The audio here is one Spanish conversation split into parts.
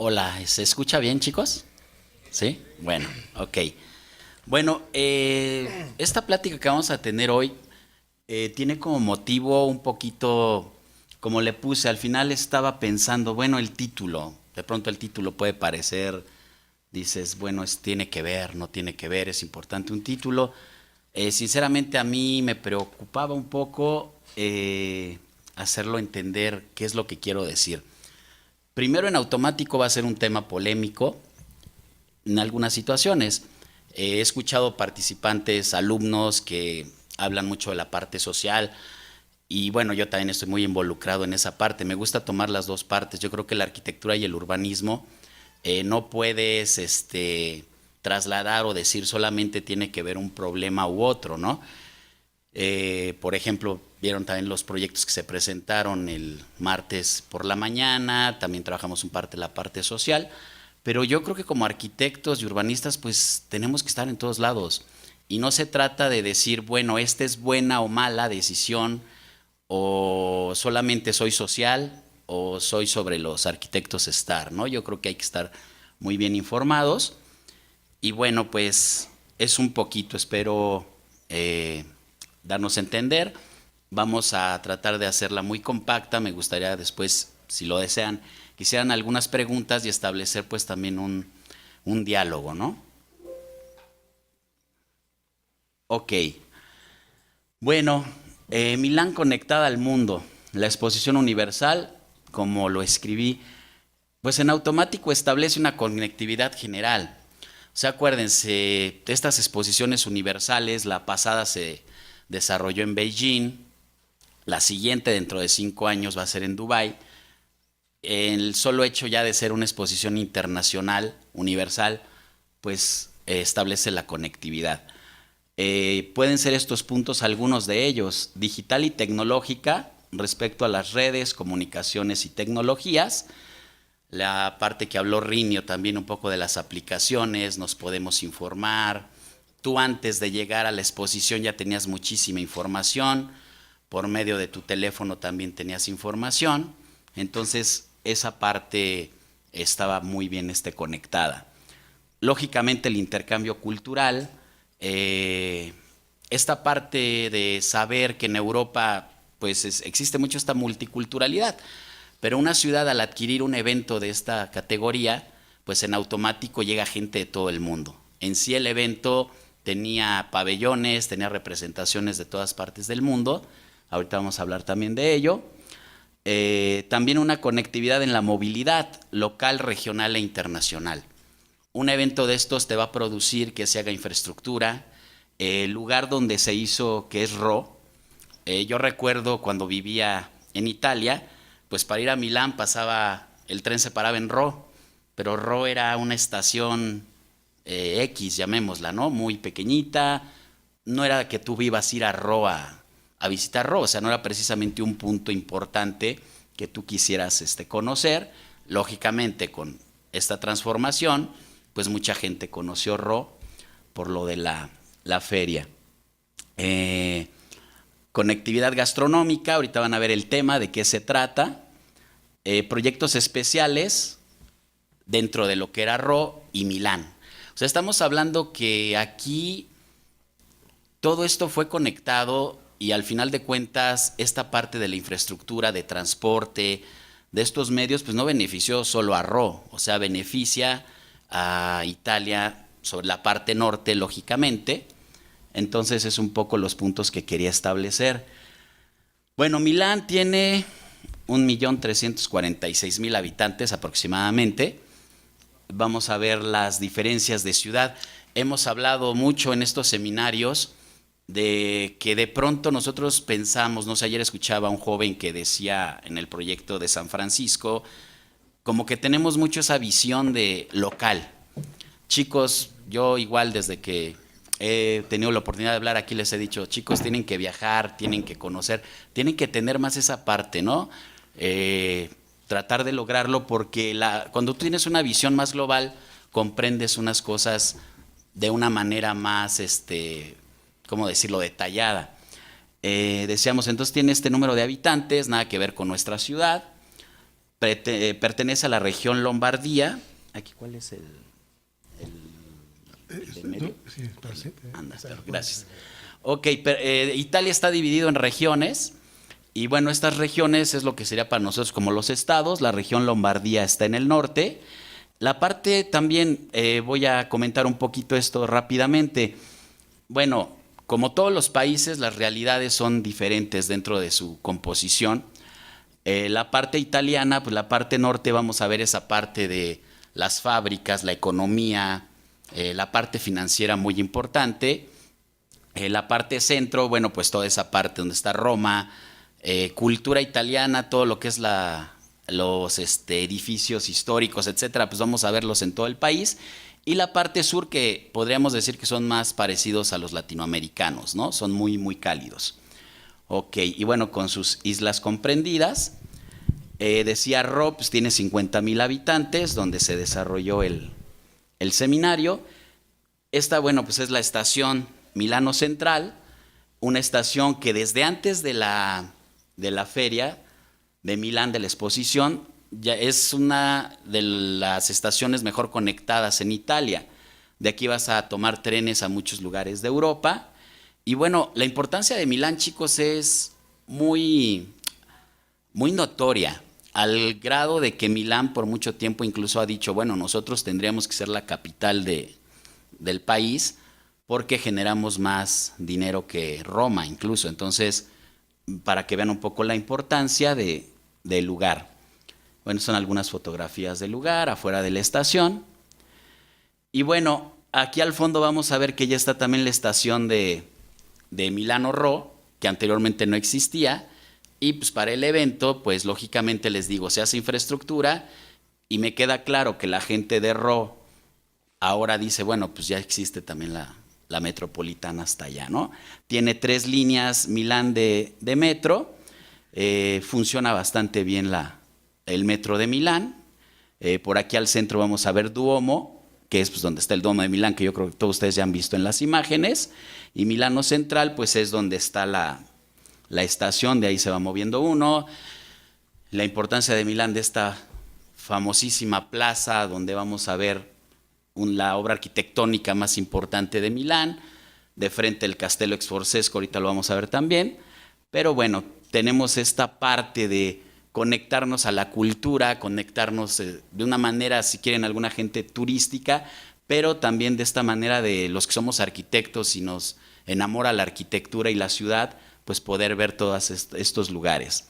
Hola, ¿se escucha bien, chicos? ¿Sí? Bueno, ok. Bueno, esta plática que vamos a tener hoy tiene como motivo un poquito, como le puse, al final estaba pensando, bueno, el título, de pronto el título puede parecer, dices, bueno, tiene que ver, no tiene que ver, es importante un título. Sinceramente a mí me preocupaba un poco hacerlo entender qué es lo que quiero decir. Primero, en automático va a ser un tema polémico en algunas situaciones. He escuchado participantes, alumnos que hablan mucho de la parte social y bueno, yo también estoy muy involucrado en esa parte. Me gusta tomar las dos partes. Yo creo que la arquitectura y el urbanismo no puedes trasladar o decir solamente tiene que ver un problema u otro, ¿no? Por ejemplo, vieron también los proyectos que se presentaron el martes por la mañana, también trabajamos un parte la parte social, pero yo creo que como arquitectos y urbanistas pues tenemos que estar en todos lados y no se trata de decir, bueno, esta es buena o mala decisión o solamente soy social o soy sobre los arquitectos estar, ¿no? Yo creo que hay que estar muy bien informados y bueno, pues es un poquito, espero darnos a entender. Vamos a tratar de hacerla muy compacta. Me gustaría después, si lo desean, que hicieran algunas preguntas y establecer pues también un diálogo, ¿no? Ok. Bueno, Milán conectada al mundo. La exposición universal, como lo escribí, pues en automático establece una conectividad general. O sea, acuérdense, de estas exposiciones universales, la pasada se desarrolló en Beijing, la siguiente dentro de 5 años va a ser en Dubái. El solo hecho ya de ser una exposición internacional, universal, pues establece la conectividad. Pueden ser estos puntos algunos de ellos, digital y tecnológica respecto a las redes, comunicaciones y tecnologías. La parte que habló Rinio también un poco de las aplicaciones, nos podemos informar. Tú antes de llegar a la exposición ya tenías muchísima información, por medio de tu teléfono también tenías información, entonces esa parte estaba muy bien conectada. Lógicamente el intercambio cultural, esta parte de saber que en Europa pues existe mucho esta multiculturalidad, pero una ciudad al adquirir un evento de esta categoría, pues en automático llega gente de todo el mundo. En sí el evento tenía pabellones, tenía representaciones de todas partes del mundo, ahorita vamos a hablar también de ello. También una conectividad en la movilidad local, regional e internacional. Un evento de estos te va a producir que se haga infraestructura. El lugar donde se hizo, que es Ro, yo recuerdo cuando vivía en Italia, pues para ir a Milán pasaba, el tren se paraba en Ro, pero Ro era una estación X, llamémosla, ¿no? Muy pequeñita, no era que tú ibas a ir a Ro a visitar Ro, o sea, no era precisamente un punto importante que tú quisieras conocer. Lógicamente, con esta transformación, pues mucha gente conoció Ro por lo de la feria. Conectividad gastronómica, ahorita van a ver el tema, de qué se trata. Proyectos especiales dentro de lo que era Ro y Milán. O sea, estamos hablando que aquí todo esto fue conectado y al final de cuentas esta parte de la infraestructura, de transporte, de estos medios, pues no benefició solo a Ro, o sea, beneficia a Italia sobre la parte norte, lógicamente. Entonces es un poco los puntos que quería establecer. Bueno, Milán tiene 1.346.000 habitantes aproximadamente. Vamos a ver las diferencias de ciudad. Hemos hablado mucho en estos seminarios de que de pronto nosotros pensamos, no sé, ayer escuchaba a un joven que decía en el proyecto de San Francisco, como que tenemos mucho esa visión de local. Chicos, yo igual desde que he tenido la oportunidad de hablar aquí les he dicho, chicos, tienen que viajar, tienen que conocer, tienen que tener más esa parte, ¿no? Tratar de lograrlo porque cuando tú tienes una visión más global, comprendes unas cosas de una manera más, ¿cómo decirlo?, detallada. Decíamos, entonces tiene este número de habitantes, nada que ver con nuestra ciudad, pertenece a la región Lombardía. Aquí, ¿cuál es el de medio? Sí, anda, gracias. Ok, Italia está dividido en regiones. Y bueno, estas regiones es lo que sería para nosotros como los estados. La región Lombardía está en el norte. La parte también, voy a comentar un poquito esto rápidamente. Bueno, como todos los países, las realidades son diferentes dentro de su composición. La parte italiana, pues la parte norte vamos a ver esa parte de las fábricas, la economía, la parte financiera muy importante. La parte centro, bueno, pues toda esa parte donde está Roma, cultura italiana, todo lo que es los edificios históricos, etcétera, pues vamos a verlos en todo el país. Y la parte sur, que podríamos decir que son más parecidos a los latinoamericanos, ¿no? Son muy, muy cálidos. Ok, y bueno, con sus islas comprendidas, decía Rob, pues tiene 50,000 habitantes, donde se desarrolló el seminario. Esta, bueno, pues es la estación Milano Central, una estación que desde antes de la feria de Milán, de la exposición, ya es una de las estaciones mejor conectadas en Italia. De aquí vas a tomar trenes a muchos lugares de Europa. Y bueno, la importancia de Milán, chicos, es muy, muy notoria, al grado de que Milán por mucho tiempo incluso ha dicho, bueno, nosotros tendríamos que ser la capital del país porque generamos más dinero que Roma incluso. Entonces, para que vean un poco la importancia del lugar. Bueno, son algunas fotografías del lugar, afuera de la estación. Y bueno, aquí al fondo vamos a ver que ya está también la estación de Milano Ro, que anteriormente no existía. Y pues para el evento, pues lógicamente les digo, se hace infraestructura y me queda claro que la gente de Ro ahora dice, bueno, pues ya existe también la metropolitana hasta allá, ¿no? Tiene 3 líneas Milán de metro, funciona bastante bien el metro de Milán. Por aquí al centro vamos a ver Duomo, que es pues donde está el Duomo de Milán, que yo creo que todos ustedes ya han visto en las imágenes. Y Milano Central, pues es donde está la estación, de ahí se va moviendo uno. La importancia de Milán, de esta famosísima plaza donde vamos a ver la obra arquitectónica más importante de Milán, de frente el Castello Sforzesco, ahorita lo vamos a ver también. Pero bueno, tenemos esta parte de conectarnos a la cultura, conectarnos de una manera, si quieren, alguna gente turística, pero también de esta manera de los que somos arquitectos y nos enamora la arquitectura y la ciudad, pues poder ver todos estos lugares.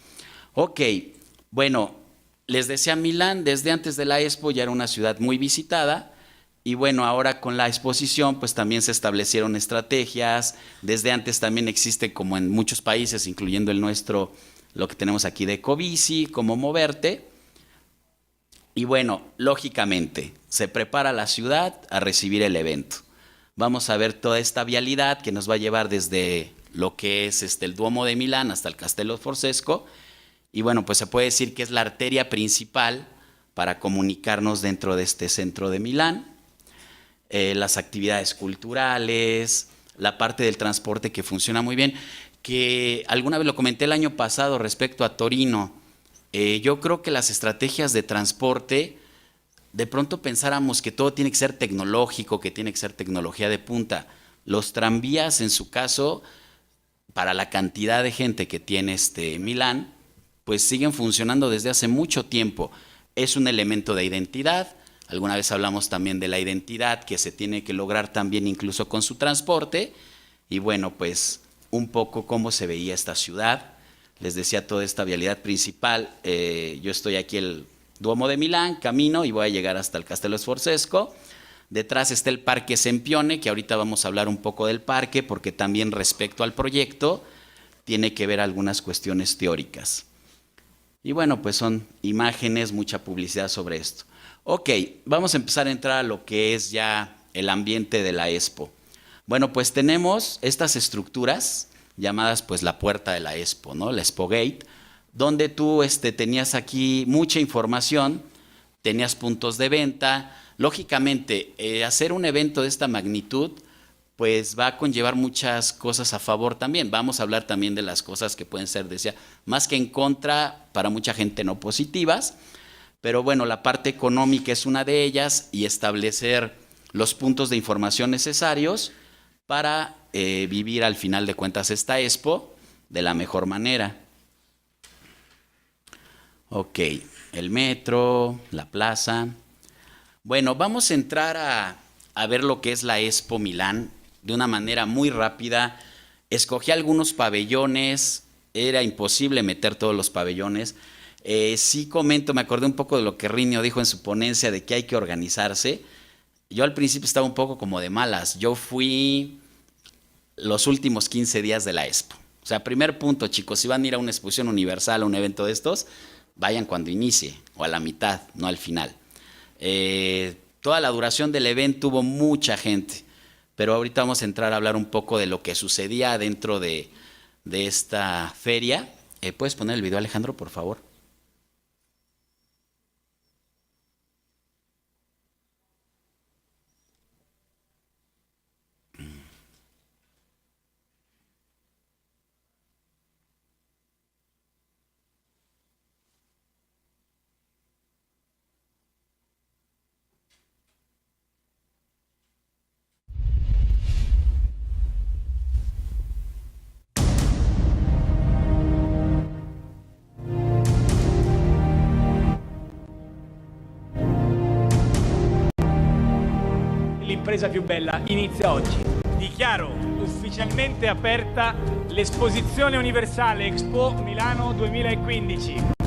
Ok, bueno, les decía, Milán desde antes de la Expo ya era una ciudad muy visitada. Y bueno, ahora con la exposición pues también se establecieron estrategias. Desde antes también existe, como en muchos países, incluyendo el nuestro, lo que tenemos aquí de Ecobici, cómo moverte. Y bueno, lógicamente se prepara la ciudad a recibir el evento. Vamos a ver toda esta vialidad que nos va a llevar desde lo que es el Duomo de Milán hasta el Castello Sforzesco. Y bueno, pues se puede decir que es la arteria principal para comunicarnos dentro de este centro de Milán. Las actividades culturales, la parte del transporte que funciona muy bien, que alguna vez lo comenté el año pasado respecto a Torino. Yo creo que las estrategias de transporte, de pronto pensáramos que todo tiene que ser tecnológico, que tiene que ser tecnología de punta. Los tranvías, en su caso, para la cantidad de gente que tiene Milán, pues siguen funcionando desde hace mucho tiempo. Es un elemento de identidad. Alguna vez hablamos también de la identidad que se tiene que lograr también incluso con su transporte. Y bueno, pues un poco cómo se veía esta ciudad. Les decía toda esta vialidad principal. Yo estoy aquí el Duomo de Milán, camino y voy a llegar hasta el Castello Sforzesco. Detrás está el Parque Sempione, que ahorita vamos a hablar un poco del parque, porque también respecto al proyecto tiene que ver algunas cuestiones teóricas. Y bueno, pues son imágenes, mucha publicidad sobre esto. Ok, vamos a empezar a entrar a lo que es ya el ambiente de la Expo. Bueno, pues tenemos estas estructuras llamadas pues la puerta de la Expo, ¿no? La Expo Gate, donde tú tenías aquí mucha información, tenías puntos de venta. Lógicamente, hacer un evento de esta magnitud pues va a conllevar muchas cosas a favor también. Vamos a hablar también de las cosas que pueden ser, decía, más que en contra, para mucha gente no positivas, pero bueno, la parte económica es una de ellas y establecer los puntos de información necesarios para vivir al final de cuentas esta Expo de la mejor manera. Ok, el metro, la plaza. Bueno, vamos a entrar a ver lo que es la Expo Milán de una manera muy rápida. Escogí algunos pabellones, era imposible meter todos los pabellones. Sí comento, me acordé un poco de lo que Rinio dijo en su ponencia de que hay que organizarse. Yo al principio estaba un poco como de malas. Yo fui los últimos 15 días de la Expo. O sea, primer punto, chicos, si van a ir a una exposición universal, a un evento de estos, vayan cuando inicie o a la mitad, no al final. Toda la duración del evento hubo mucha gente, pero ahorita vamos a entrar a hablar un poco de lo que sucedía dentro de esta feria. ¿Puedes poner el video, Alejandro, por favor? L'impresa più bella inizia oggi. Dichiaro ufficialmente aperta l'Esposizione Universale Expo Milano 2015.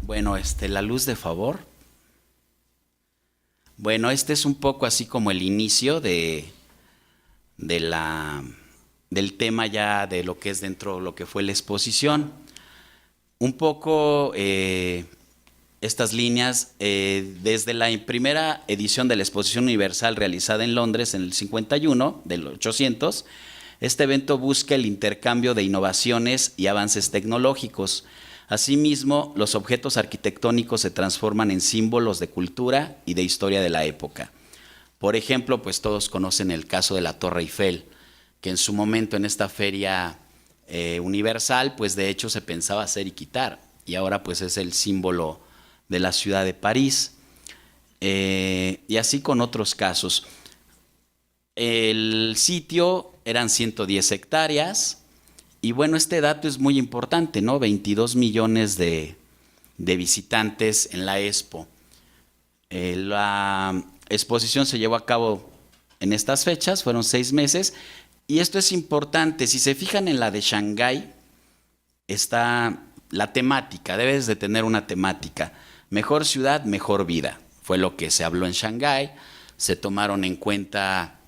Bueno, la luz de favor. Bueno, este es un poco así como el inicio de del tema ya de lo que es dentro de lo que fue la exposición. Un poco estas líneas, desde la primera edición de la Exposición Universal realizada en Londres en el 51, del 800, este evento busca el intercambio de innovaciones y avances tecnológicos. Asimismo, los objetos arquitectónicos se transforman en símbolos de cultura y de historia de la época. Por ejemplo, pues todos conocen el caso de la Torre Eiffel, que en su momento en esta feria universal, pues de hecho se pensaba hacer y quitar, y ahora pues es el símbolo de la ciudad de París, y así con otros casos. El sitio eran 110 hectáreas, Y bueno, este dato es muy importante, ¿no? 22 millones de visitantes en la Expo. La exposición se llevó a cabo en estas fechas, fueron 6 meses, y esto es importante. Si se fijan en la de Shanghái, está la temática, debes de tener una temática. Mejor ciudad, mejor vida. Fue lo que se habló en Shanghái, se tomaron en cuenta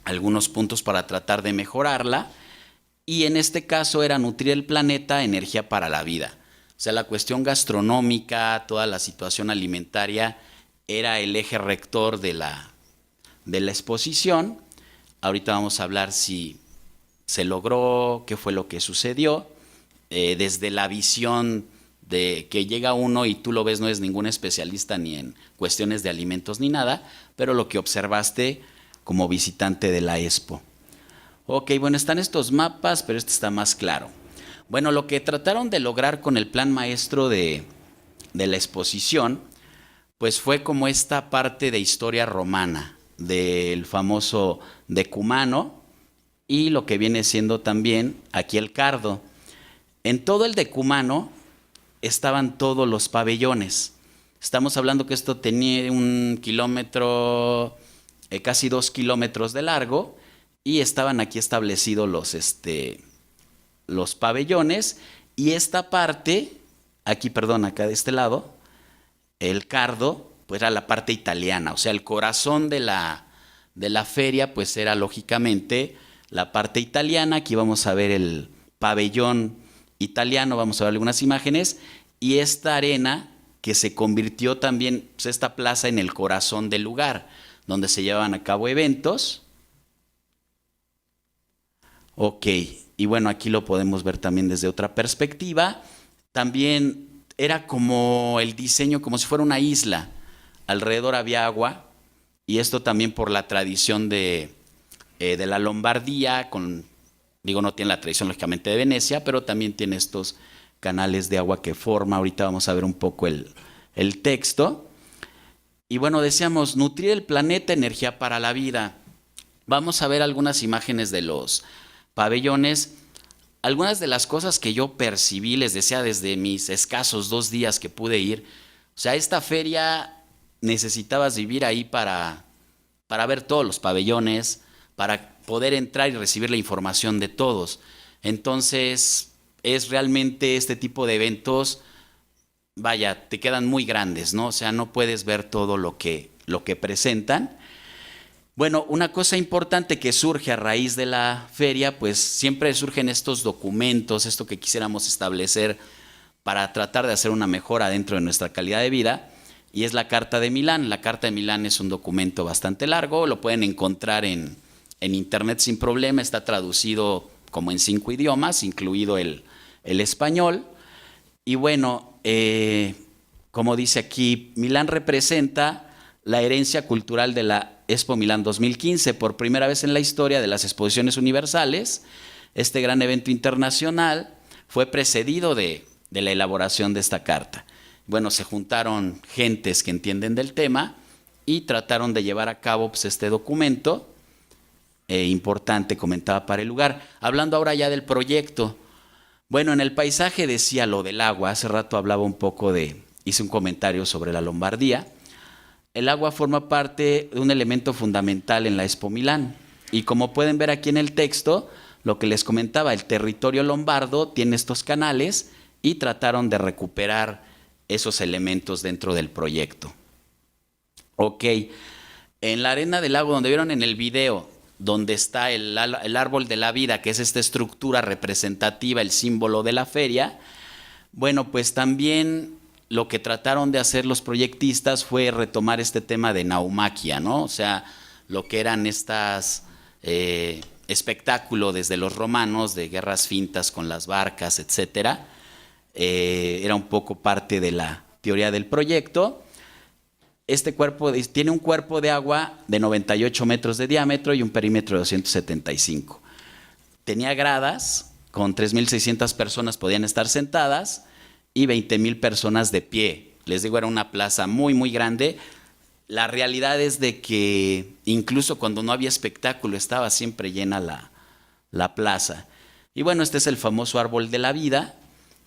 algunos puntos para tratar de mejorarla, y en este caso era nutrir el planeta, energía para la vida. O sea, la cuestión gastronómica, toda la situación alimentaria era el eje rector de la exposición. Ahorita vamos a hablar si se logró, qué fue lo que sucedió, desde la visión de que llega uno y tú lo ves, no es ningún especialista ni en cuestiones de alimentos ni nada, pero lo que observaste como visitante de la Expo. Ok, bueno, están estos mapas, pero este está más claro. Bueno, lo que trataron de lograr con el plan maestro de la exposición, pues fue como esta parte de historia romana, del famoso decumano, y lo que viene siendo también aquí el cardo. En todo el decumano estaban todos los pabellones. Estamos hablando que esto tenía 1 kilómetro, casi 2 kilómetros de largo, y estaban aquí establecidos los pabellones, y esta parte, aquí, perdón, acá de este lado, el cardo, pues era la parte italiana, o sea, el corazón de la feria, pues era lógicamente la parte italiana. Aquí vamos a ver el pabellón italiano, vamos a ver algunas imágenes, y esta arena que se convirtió también, pues esta plaza, en el corazón del lugar, donde se llevaban a cabo eventos. Ok, y bueno, aquí lo podemos ver también desde otra perspectiva. También era como el diseño, como si fuera una isla. Alrededor había agua, y esto también por la tradición de la Lombardía, no tiene la tradición lógicamente de Venecia, pero también tiene estos canales de agua que forma. Ahorita vamos a ver un poco el texto. Y bueno, decíamos, nutrir el planeta, energía para la vida. Vamos a ver algunas imágenes de los pabellones. Algunas de las cosas que yo percibí, les decía, desde mis escasos 2 días que pude ir. O sea, esta feria necesitabas vivir ahí para ver todos los pabellones, para poder entrar y recibir la información de todos. Entonces, es realmente este tipo de eventos, vaya, te quedan muy grandes, ¿no? O sea, no puedes ver todo lo que presentan. Bueno, una cosa importante que surge a raíz de la feria, pues siempre surgen estos documentos, esto que quisiéramos establecer para tratar de hacer una mejora dentro de nuestra calidad de vida, y es la Carta de Milán. La Carta de Milán es un documento bastante largo, lo pueden encontrar en internet sin problema, está traducido como en 5 idiomas, incluido el español. Y bueno, como dice aquí, Milán representa la herencia cultural de la Expo Milán 2015. Por primera vez en la historia de las exposiciones universales, este gran evento internacional fue precedido de la elaboración de esta carta. Bueno, se juntaron gentes que entienden del tema y trataron de llevar a cabo, pues, este documento importante, comentaba, para el lugar. Hablando ahora ya del proyecto, bueno, en el paisaje decía lo del agua. Hace rato hablaba un poco hice un comentario sobre la Lombardía. El agua forma parte de un elemento fundamental en la Expo Milán. Y como pueden ver aquí en el texto, lo que les comentaba, el territorio lombardo tiene estos canales, y trataron de recuperar esos elementos dentro del proyecto. Ok, en la arena del lago, donde vieron en el video, donde está el árbol de la vida, que es esta estructura representativa, el símbolo de la feria, bueno, pues también lo que trataron de hacer los proyectistas fue retomar este tema de naumaquia, ¿no? O sea, lo que eran estas espectáculos desde los romanos, de guerras fintas con las barcas, etcétera. Era un poco parte de la teoría del proyecto. Este cuerpo tiene un cuerpo de agua de 98 metros de diámetro y un perímetro de 275. Tenía gradas, con 3.600 personas podían estar sentadas y 20.000 personas de pie. Les digo, era una plaza muy, muy grande. La realidad es de que incluso cuando no había espectáculo estaba siempre llena la plaza. Y bueno, este es el famoso árbol de la vida,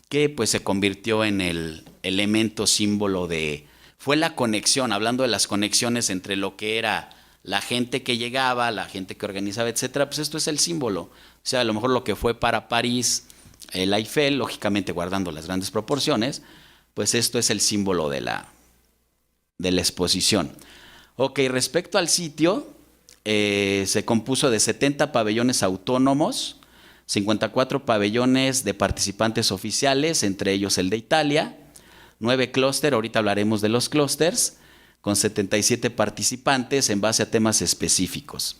que pues se convirtió en el elemento símbolo de... Fue la conexión, hablando de las conexiones entre lo que era la gente que llegaba, la gente que organizaba, etcétera, pues esto es el símbolo. O sea, a lo mejor lo que fue para París el Eiffel, lógicamente guardando las grandes proporciones, pues esto es el símbolo de la exposición. Ok, respecto al sitio, se compuso de 70 pabellones autónomos, 54 pabellones de participantes oficiales, entre ellos el de Italia, 9 clústeres, ahorita hablaremos de los clústeres, con 77 participantes en base a temas específicos.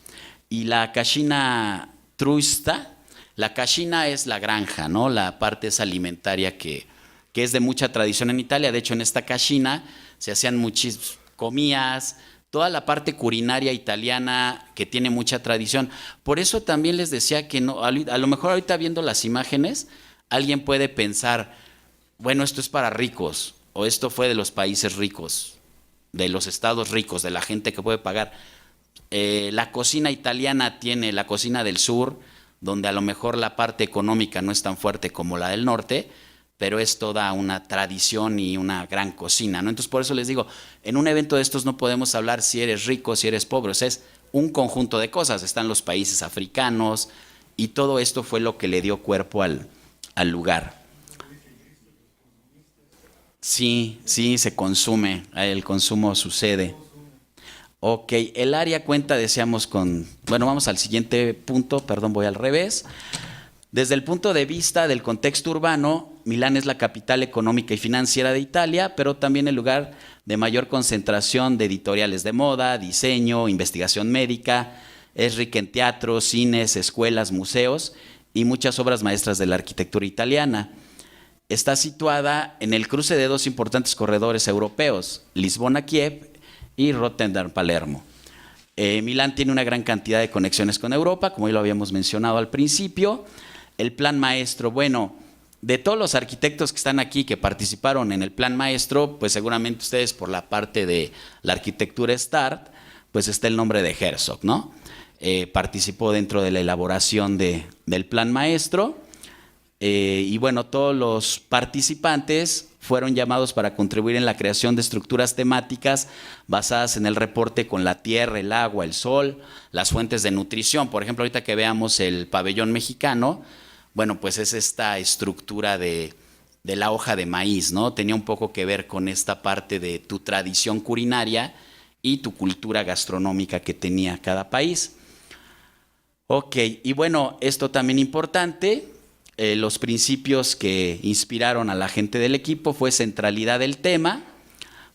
Y la cascina trusta, la cascina es la granja, ¿no? La parte es alimentaria que es de mucha tradición en Italia. De hecho, en esta cascina se hacían muchas comidas, toda la parte culinaria italiana que tiene mucha tradición. Por eso también les decía que no, a lo mejor ahorita viendo las imágenes, alguien puede pensar, bueno, esto es para ricos, o esto fue de los países ricos, de los estados ricos, de la gente que puede pagar. La cocina italiana tiene la cocina del sur, donde a lo mejor la parte económica no es tan fuerte como la del norte, pero es toda una tradición y una gran cocina, ¿no? Entonces, por eso les digo, en un evento de estos no podemos hablar si eres rico, si eres pobre, o sea, es un conjunto de cosas. Están los países africanos y todo esto fue lo que le dio cuerpo al lugar. Sí, se consume, el consumo sucede. Ok, el área cuenta, decíamos, bueno, vamos al siguiente punto, perdón, voy al revés. Desde el punto de vista del contexto urbano, Milán es la capital económica y financiera de Italia, pero también el lugar de mayor concentración de editoriales de moda, diseño, investigación médica. Es rica en teatros, cines, escuelas, museos y muchas obras maestras de la arquitectura italiana. Está situada en el cruce de dos importantes corredores europeos, Lisbona-Kiev y Rotterdam-Palermo. Milán tiene una gran cantidad de conexiones con Europa, como ya lo habíamos mencionado al principio. El plan maestro, bueno, de todos los arquitectos que están aquí, que participaron en el plan maestro, pues seguramente ustedes por la parte de la arquitectura START, pues está el nombre de Herzog, ¿no? Participó dentro de la elaboración del plan maestro. Y bueno, todos los participantes fueron llamados para contribuir en la creación de estructuras temáticas basadas en el reporte con la tierra, el agua, el sol, las fuentes de nutrición. Por ejemplo, ahorita que veamos el pabellón mexicano, bueno, pues es esta estructura de la hoja de maíz, ¿no? Tenía un poco que ver con esta parte de tu tradición culinaria y tu cultura gastronómica que tenía cada país. Ok, y bueno, esto también importante. Los principios que inspiraron a la gente del equipo fue centralidad del tema,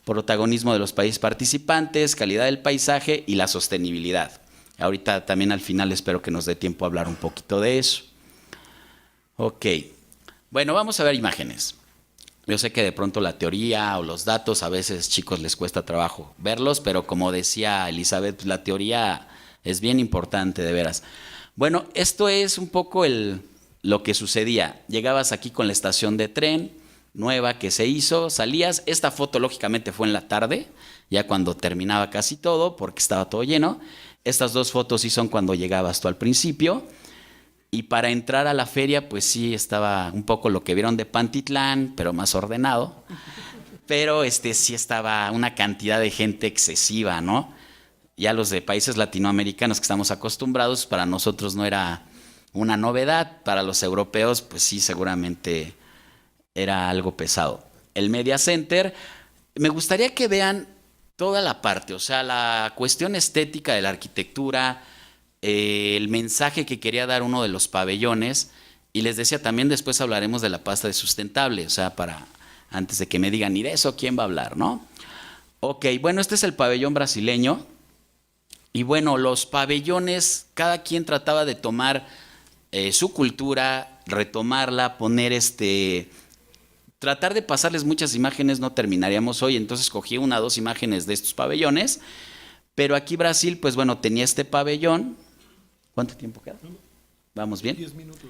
protagonismo de los países participantes, calidad del paisaje y la sostenibilidad. Ahorita también al final espero que nos dé tiempo a hablar un poquito de eso. Ok, bueno, vamos a ver imágenes. Yo sé que de pronto la teoría o los datos a veces, chicos, les cuesta trabajo verlos, pero como decía Elizabeth, la teoría es bien importante, de veras. Bueno, esto es un poco lo que sucedía. Llegabas aquí con la estación de tren nueva que se hizo, salías. Esta foto lógicamente fue en la tarde, ya cuando terminaba casi todo, porque estaba todo lleno. Estas dos fotos sí son cuando llegabas tú al principio. Y para entrar a la feria, pues sí estaba un poco lo que vieron de Pantitlán, pero más ordenado. Pero sí estaba una cantidad de gente excesiva, ¿no? Ya los de países latinoamericanos que estamos acostumbrados, para nosotros no era una novedad. Para los europeos, pues sí, seguramente era algo pesado. El Media Center, me gustaría que vean toda la parte, o sea, la cuestión estética de la arquitectura, el mensaje que quería dar uno de los pabellones, y les decía, también después hablaremos de la pasta de sustentable, o sea, antes de que me digan, ¿y de eso quién va a hablar, no? Ok, bueno, este es el pabellón brasileño, y bueno, los pabellones, cada quien trataba de tomar su cultura, retomarla, tratar de pasarles muchas imágenes, no terminaríamos hoy, entonces cogí 1 o 2 imágenes de estos pabellones, pero aquí Brasil, pues bueno, tenía este pabellón. ¿Cuánto tiempo queda? ¿Vamos bien? 10 minutos.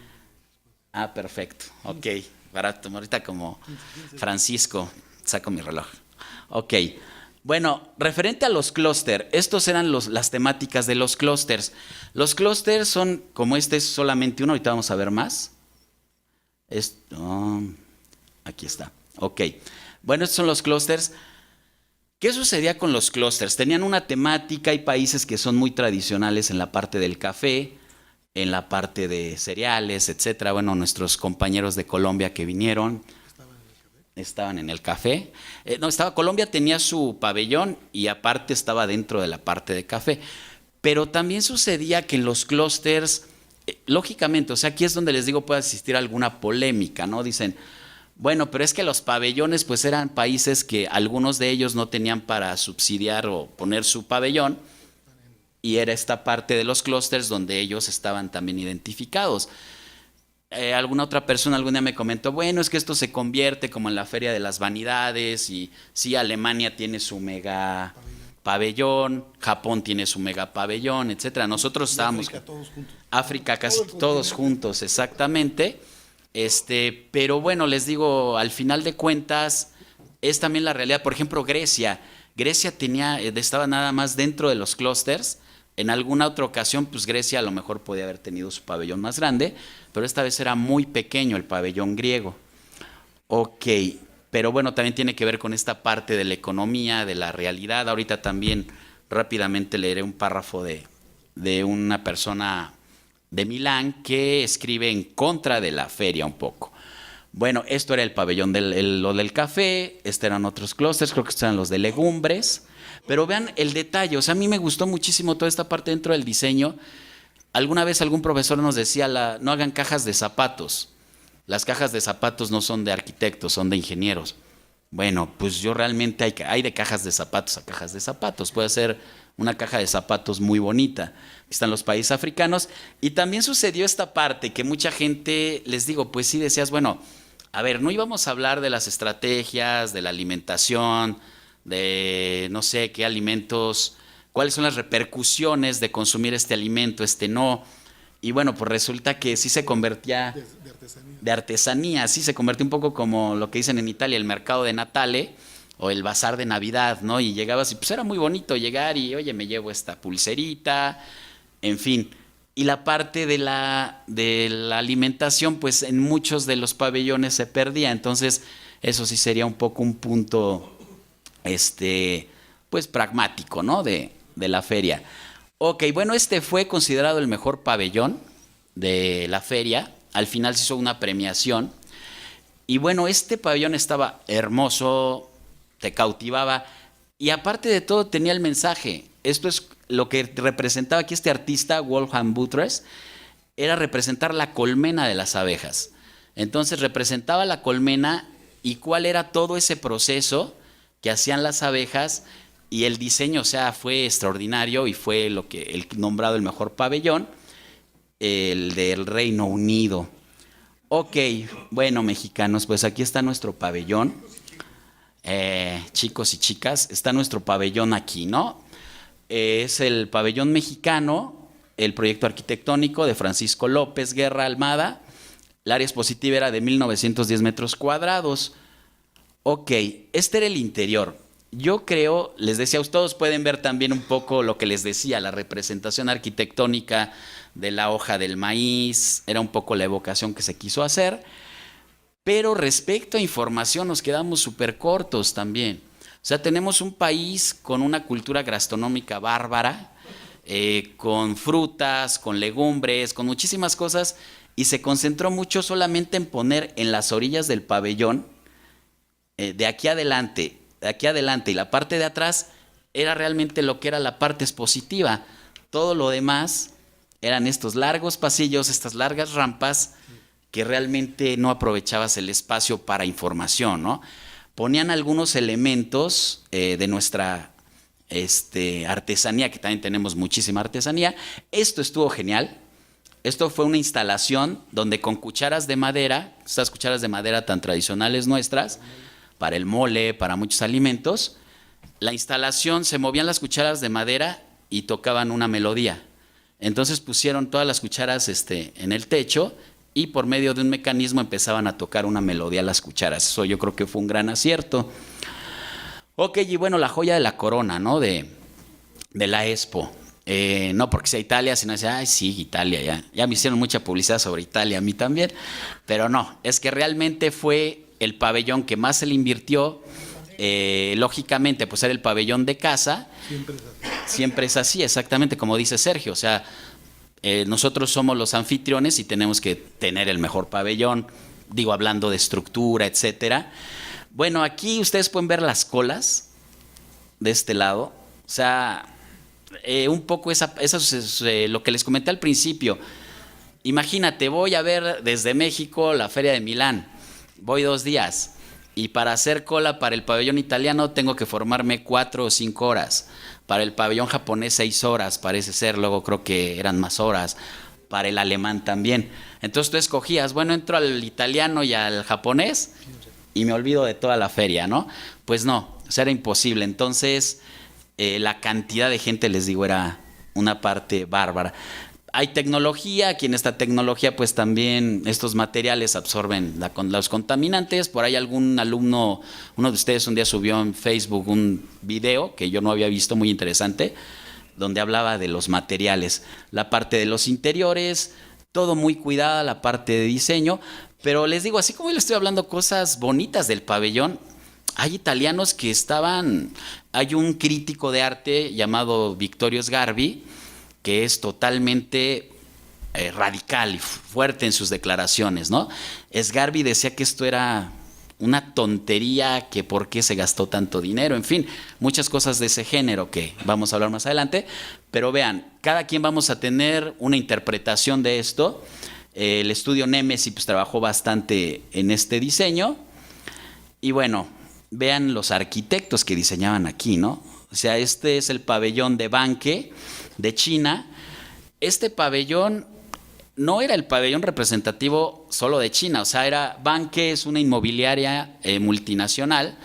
Ah, perfecto, ok, barato, ahorita como Francisco, saco mi reloj. Ok, bueno, referente a los clústeres, estos eran las temáticas de los clústeres. Los clústeres son, como este es solamente uno, ahorita vamos a ver más, Esto, aquí está. Ok. Bueno, estos son los clústeres. ¿Qué sucedía con los clústeres? Tenían una temática, hay países que son muy tradicionales en la parte del café, en la parte de cereales, etcétera. Bueno, nuestros compañeros de Colombia que vinieron estaban en el café. Colombia tenía su pabellón y aparte estaba dentro de la parte de café. Pero también sucedía que en los clústeres, lógicamente, o sea, aquí es donde les digo puede existir alguna polémica, ¿no? Dicen, bueno, pero es que los pabellones pues eran países que algunos de ellos no tenían para subsidiar o poner su pabellón y era esta parte de los clústeres donde ellos estaban también identificados. Alguna otra persona algún día me comentó, bueno, es que esto se convierte como en la Feria de las Vanidades y sí, Alemania tiene su mega pabellón, Japón tiene su mega pabellón, etcétera. Nosotros estábamos África, todos juntos. África casi Todo el todos continente. juntos, exactamente. Pero bueno, les digo, al final de cuentas es también la realidad. Por ejemplo, Grecia estaba nada más dentro de los clústeres. En alguna otra ocasión, pues Grecia a lo mejor podía haber tenido su pabellón más grande, pero esta vez era muy pequeño el pabellón griego. Ok, pero bueno, también tiene que ver con esta parte de la economía, de la realidad. Ahorita también rápidamente leeré un párrafo de una persona de Milán que escribe en contra de la feria un poco. Bueno, esto era el pabellón lo del café, eran otros clústeres, creo que estos eran los de legumbres. Pero vean el detalle, o sea, a mí me gustó muchísimo toda esta parte dentro del diseño. Alguna vez algún profesor nos decía, no hagan cajas de zapatos. Las cajas de zapatos no son de arquitectos, son de ingenieros. Bueno, pues yo realmente hay de cajas de zapatos a cajas de zapatos. Puede ser una caja de zapatos muy bonita. Están los países africanos. Y también sucedió esta parte que mucha gente, les digo, pues sí decías, bueno, a ver, no íbamos a hablar de las estrategias, de la alimentación, de no sé qué alimentos, cuáles son las repercusiones de consumir este alimento, no. Y bueno, pues resulta que sí se convertía De artesanía. de artesanía, sí se convirtió un poco como lo que dicen en Italia, el mercado de Natale o el bazar de Navidad, ¿no? Y llegabas y pues era muy bonito llegar y, oye, me llevo esta pulserita, en fin. Y la parte de la alimentación, pues en muchos de los pabellones se perdía, entonces eso sí sería un poco un punto pues pragmático, ¿no? De la feria. Ok, bueno, fue considerado el mejor pabellón de la feria. Al final se hizo una premiación. Y bueno, este pabellón estaba hermoso, te cautivaba. Y aparte de todo, tenía el mensaje. Esto es lo que representaba aquí este artista, Wolfgang Butres, era representar la colmena de las abejas. Entonces representaba la colmena y cuál era todo ese proceso que hacían las abejas y el diseño, o sea, fue extraordinario y fue el nombrado el mejor pabellón, el del Reino Unido. Ok, bueno, mexicanos, pues aquí está nuestro pabellón. Chicos y chicas, está nuestro pabellón aquí, ¿no? Es el pabellón mexicano, el proyecto arquitectónico de Francisco López Guerra Almada. El área expositiva era de 1910 metros cuadrados. Ok, este era el interior. Yo creo, les decía, ustedes pueden ver también un poco lo que les decía, la representación arquitectónica de la hoja del maíz, era un poco la evocación que se quiso hacer, pero respecto a información nos quedamos súper cortos también. O sea, tenemos un país con una cultura gastronómica bárbara, con frutas, con legumbres, con muchísimas cosas, y se concentró mucho solamente en poner en las orillas del pabellón, de aquí adelante y la parte de atrás era realmente lo que era la parte expositiva. Todo lo demás eran estos largos pasillos, estas largas rampas que realmente no aprovechabas el espacio para información, ¿no? Ponían algunos elementos de nuestra artesanía, que también tenemos muchísima artesanía. Esto estuvo genial. Esto fue una instalación donde con cucharas de madera, estas cucharas de madera tan tradicionales nuestras, para el mole, para muchos alimentos, la instalación, se movían las cucharas de madera y tocaban una melodía. Entonces pusieron todas las cucharas en el techo y por medio de un mecanismo empezaban a tocar una melodía las cucharas. Eso yo creo que fue un gran acierto. Ok, y bueno, la joya de la corona, ¿no? De la Expo. No porque sea Italia, sino decir, ay, sí, Italia, ya me hicieron mucha publicidad sobre Italia, a mí también. Pero no, es que realmente fue el pabellón que más se le invirtió. Lógicamente, pues era el pabellón de casa. Siempre es así, exactamente como dice Sergio. O sea, nosotros somos los anfitriones y tenemos que tener el mejor pabellón, digo, hablando de estructura, etcétera. Bueno, aquí ustedes pueden ver las colas de este lado. O sea, un poco eso es lo que les comenté al principio. Imagínate, voy a ver desde México la Feria de Milán. Voy 2 días. Y para hacer cola para el pabellón italiano tengo que formarme 4 o 5 horas. Para el pabellón japonés 6 horas, parece ser. Luego creo que eran más horas. Para el alemán también. Entonces tú escogías, bueno, entro al italiano y al japonés y me olvido de toda la feria, ¿no? Pues no, o sea, era imposible. Entonces la cantidad de gente, les digo, era una parte bárbara. Hay tecnología, aquí en esta tecnología pues también estos materiales absorben los contaminantes. Por ahí algún alumno, uno de ustedes un día subió en Facebook un video que yo no había visto, muy interesante, donde hablaba de los materiales, la parte de los interiores, todo muy cuidada, la parte de diseño. Pero les digo, así como yo les estoy hablando cosas bonitas del pabellón, hay italianos que hay un crítico de arte llamado Vittorio Sgarbi, que es totalmente radical y fuerte en sus declaraciones, ¿no? Sgarbi decía que esto era una tontería, que por qué se gastó tanto dinero, en fin, muchas cosas de ese género que vamos a hablar más adelante. Pero vean, cada quien vamos a tener una interpretación de esto. El estudio Nemesi pues trabajó bastante en este diseño. Y bueno, vean los arquitectos que diseñaban aquí, ¿no? O sea, este es el pabellón de Vanke de China. Este pabellón no era el pabellón representativo solo de China, o sea, Vanke es una inmobiliaria multinacional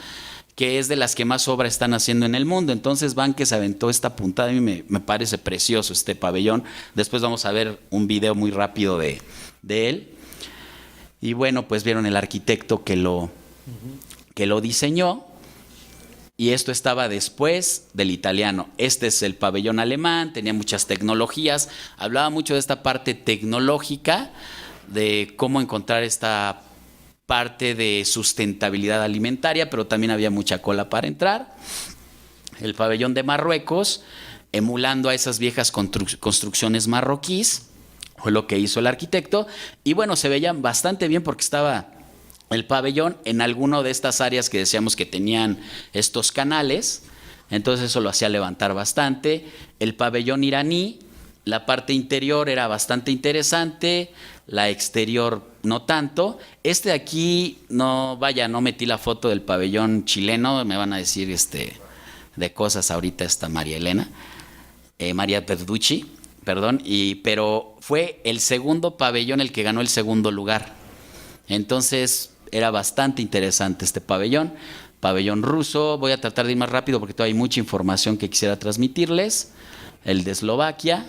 que es de las que más obra están haciendo en el mundo. Entonces Vanke se aventó esta puntada. A mí me parece precioso este pabellón. Después vamos a ver un video muy rápido de él. Y bueno, pues vieron el arquitecto que lo diseñó. Y esto estaba después del italiano. Este es el pabellón alemán, tenía muchas tecnologías. Hablaba mucho de esta parte tecnológica, de cómo encontrar esta parte de sustentabilidad alimentaria, pero también había mucha cola para entrar. El pabellón de Marruecos, emulando a esas viejas construcciones marroquíes, fue lo que hizo el arquitecto. Y bueno, se veían bastante bien porque estaba el pabellón en alguna de estas áreas que decíamos que tenían estos canales. Entonces eso lo hacía levantar bastante. El pabellón iraní, la parte interior era bastante interesante, la exterior no tanto. Este de aquí, no metí la foto del pabellón chileno, me van a decir de cosas ahorita esta María Elena, María Perducci, perdón, pero fue el segundo pabellón el que ganó el segundo lugar. Entonces era bastante interesante este pabellón. Pabellón ruso, voy a tratar de ir más rápido porque todavía hay mucha información que quisiera transmitirles. El de Eslovaquia.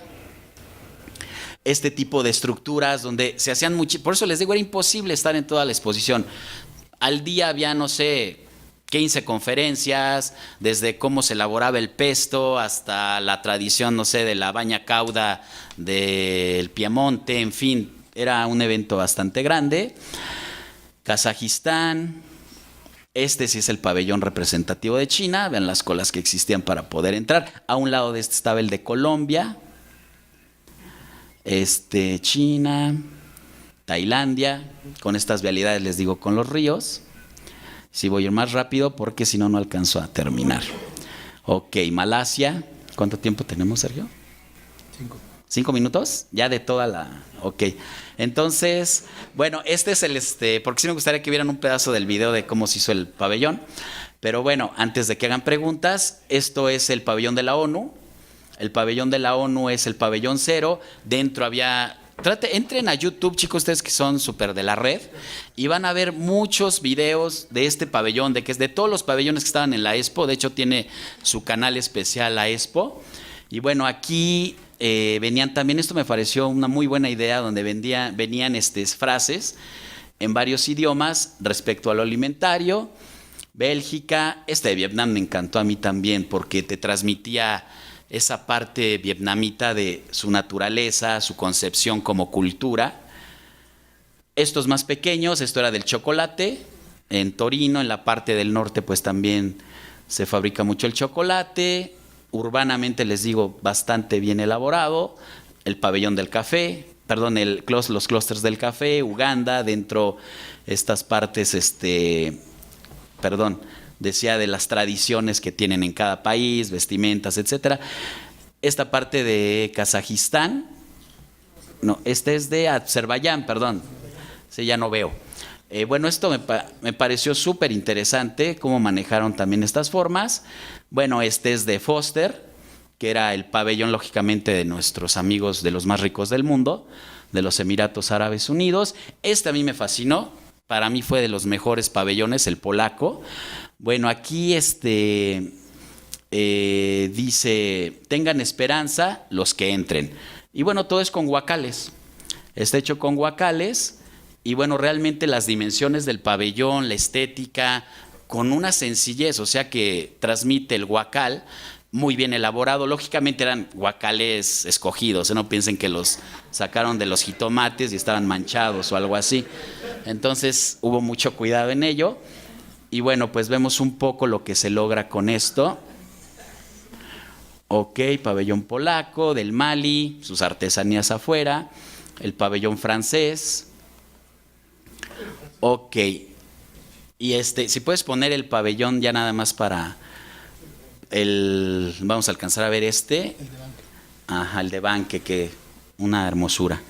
Este tipo de estructuras donde se hacían por eso les digo, era imposible estar en toda la exposición. Al día había, no sé, 15 conferencias, desde cómo se elaboraba el pesto hasta la tradición, no sé, de la baña cauda del Piemonte, en fin, era un evento bastante grande. Kazajistán, este sí es el pabellón representativo de China, vean las colas que existían para poder entrar. A un lado de este estaba el de Colombia, China, Tailandia, con estas vialidades les digo, con los ríos. Sí voy a ir más rápido porque si no, no alcanzo a terminar. Ok, Malasia, ¿cuánto tiempo tenemos, Sergio? 5 minutos, ya de toda la... Ok, entonces, bueno, este es porque sí me gustaría que vieran un pedazo del video de cómo se hizo el pabellón. Pero bueno, antes de que hagan preguntas, esto es el pabellón de la ONU. El pabellón de la ONU es el pabellón 0. Dentro había... Entren a YouTube, chicos, ustedes que son súper de la red, y van a ver muchos videos de este pabellón, que es de todos los pabellones que estaban en la Expo. De hecho, tiene su canal especial, la Expo. Y bueno, aquí... venían también, esto me pareció una muy buena idea, donde venían frases en varios idiomas respecto a lo alimentario. Bélgica, de Vietnam me encantó a mí también porque te transmitía esa parte vietnamita de su naturaleza, su concepción como cultura. Estos más pequeños, esto era del chocolate. En Torino, en la parte del norte, pues también se fabrica mucho el chocolate. Urbanamente, les digo, bastante bien elaborado. El pabellón del café, perdón, los clústeres del café, Uganda, dentro estas partes, decía de las tradiciones que tienen en cada país, vestimentas, etcétera. Esta parte de Kazajistán, no, este es de Azerbaiyán, perdón, sí, ya no veo. Bueno, esto me pareció súper interesante, cómo manejaron también estas formas. Bueno, este es de Foster, que era el pabellón, lógicamente, de nuestros amigos de los más ricos del mundo, de los Emiratos Árabes Unidos. Este a mí me fascinó, para mí fue de los mejores pabellones, el polaco. Bueno, aquí dice, tengan esperanza los que entren. Y bueno, todo es con guacales. Está hecho con guacales. Y bueno, realmente las dimensiones del pabellón, la estética, con una sencillez, o sea que transmite el guacal muy bien elaborado. Lógicamente eran guacales escogidos, no piensen que los sacaron de los jitomates y estaban manchados o algo así. Entonces hubo mucho cuidado en ello. Y bueno, pues vemos un poco lo que se logra con esto. Ok, pabellón polaco, del Mali, sus artesanías afuera. El pabellón francés. Ok. Y si puedes poner el pabellón ya nada más para vamos a alcanzar a ver este. Ajá, el de Banque, que una hermosura.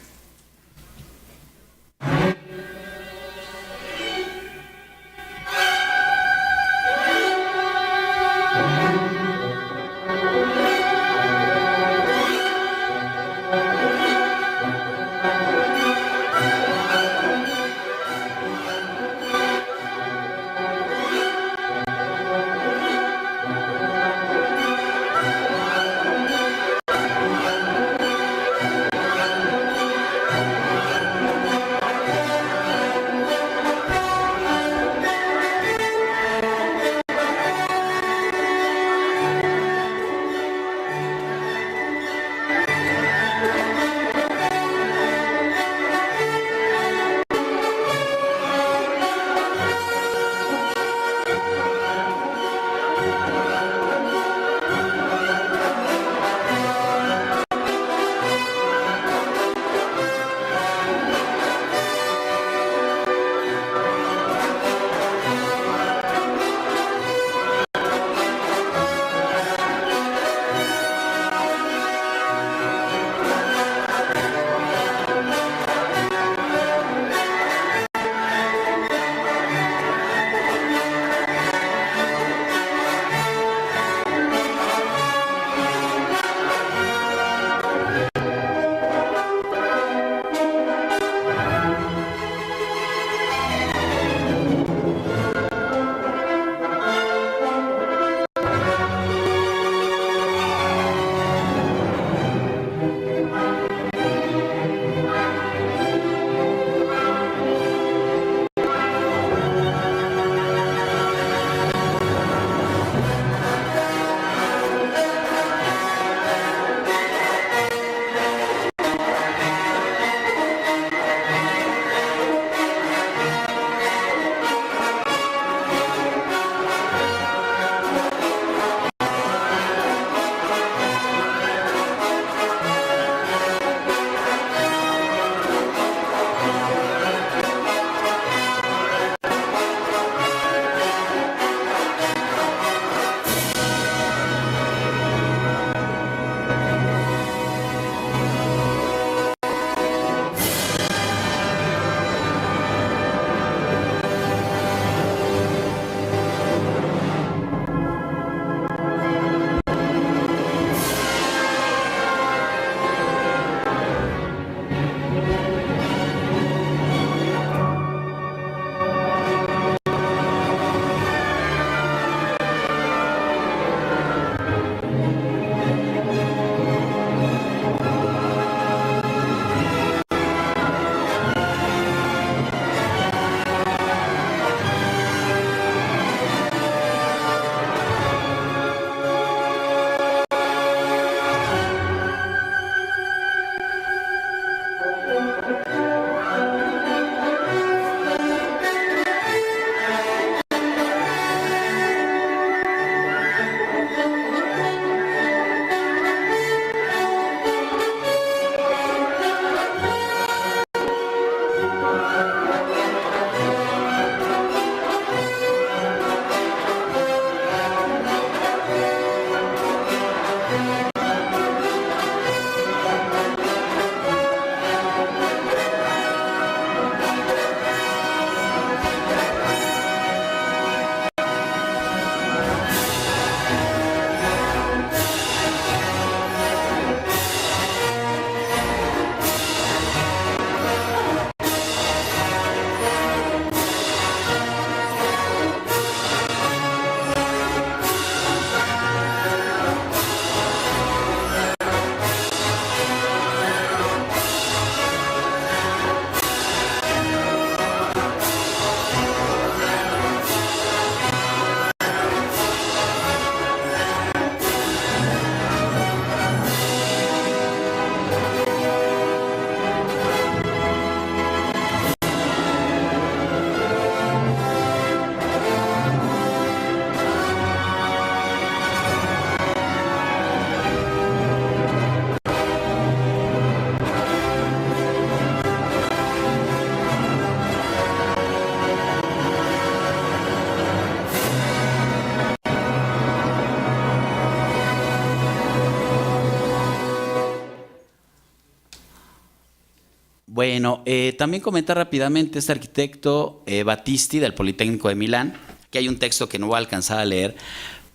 Bueno, también comentar rápidamente este arquitecto Battisti del Politécnico de Milán, que hay un texto que no voy a alcanzar a leer,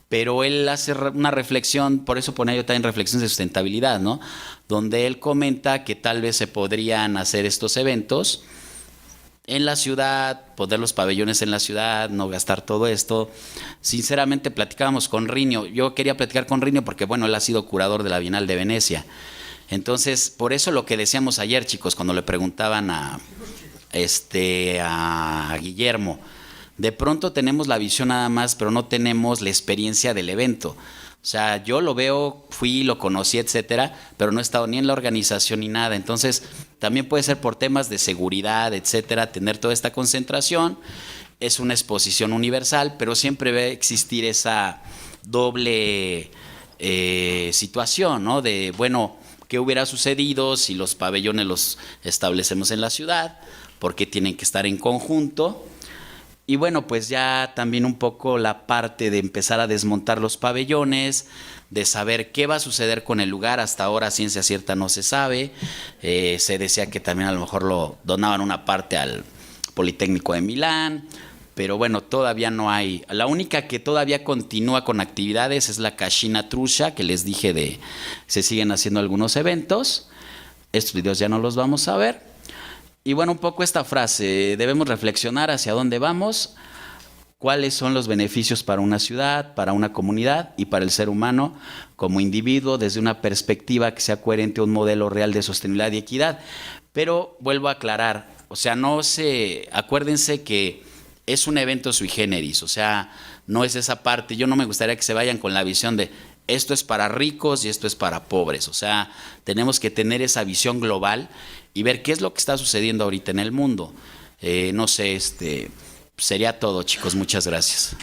pero él hace una reflexión, por eso ponía yo también reflexiones de sustentabilidad, ¿no? Donde él comenta que tal vez se podrían hacer estos eventos en la ciudad, poner los pabellones en la ciudad, no gastar todo esto. Sinceramente platicábamos con Rinio, yo quería platicar con Rinio porque bueno, él ha sido curador de la Bienal de Venecia. Entonces, por eso lo que decíamos ayer, chicos, cuando le preguntaban a Guillermo, de pronto tenemos la visión nada más, pero no tenemos la experiencia del evento. O sea, yo lo veo, fui, lo conocí, etcétera, pero no he estado ni en la organización ni nada. Entonces, también puede ser por temas de seguridad, etcétera, tener toda esta concentración. Es una exposición universal, pero siempre va a existir esa doble situación, ¿no? De, bueno, ¿qué hubiera sucedido si los pabellones los establecemos en la ciudad? ¿Por qué tienen que estar en conjunto? Y bueno, pues ya también un poco la parte de empezar a desmontar los pabellones, de saber qué va a suceder con el lugar. Hasta ahora ciencia cierta no se sabe. Se decía que también a lo mejor lo donaban una parte al Politécnico de Milán, pero bueno, todavía no hay. La única que todavía continúa con actividades es la Cascina Truscia, que les dije se siguen haciendo algunos eventos. Estos videos ya no los vamos a ver. Y bueno, un poco esta frase, debemos reflexionar hacia dónde vamos, cuáles son los beneficios para una ciudad, para una comunidad y para el ser humano como individuo desde una perspectiva que sea coherente a un modelo real de sostenibilidad y equidad. Pero vuelvo a aclarar, o sea, acuérdense que es un evento sui generis, o sea, no es esa parte. Yo no me gustaría que se vayan con la visión de esto es para ricos y esto es para pobres. O sea, tenemos que tener esa visión global y ver qué es lo que está sucediendo ahorita en el mundo. No sé, sería todo, chicos. Muchas gracias.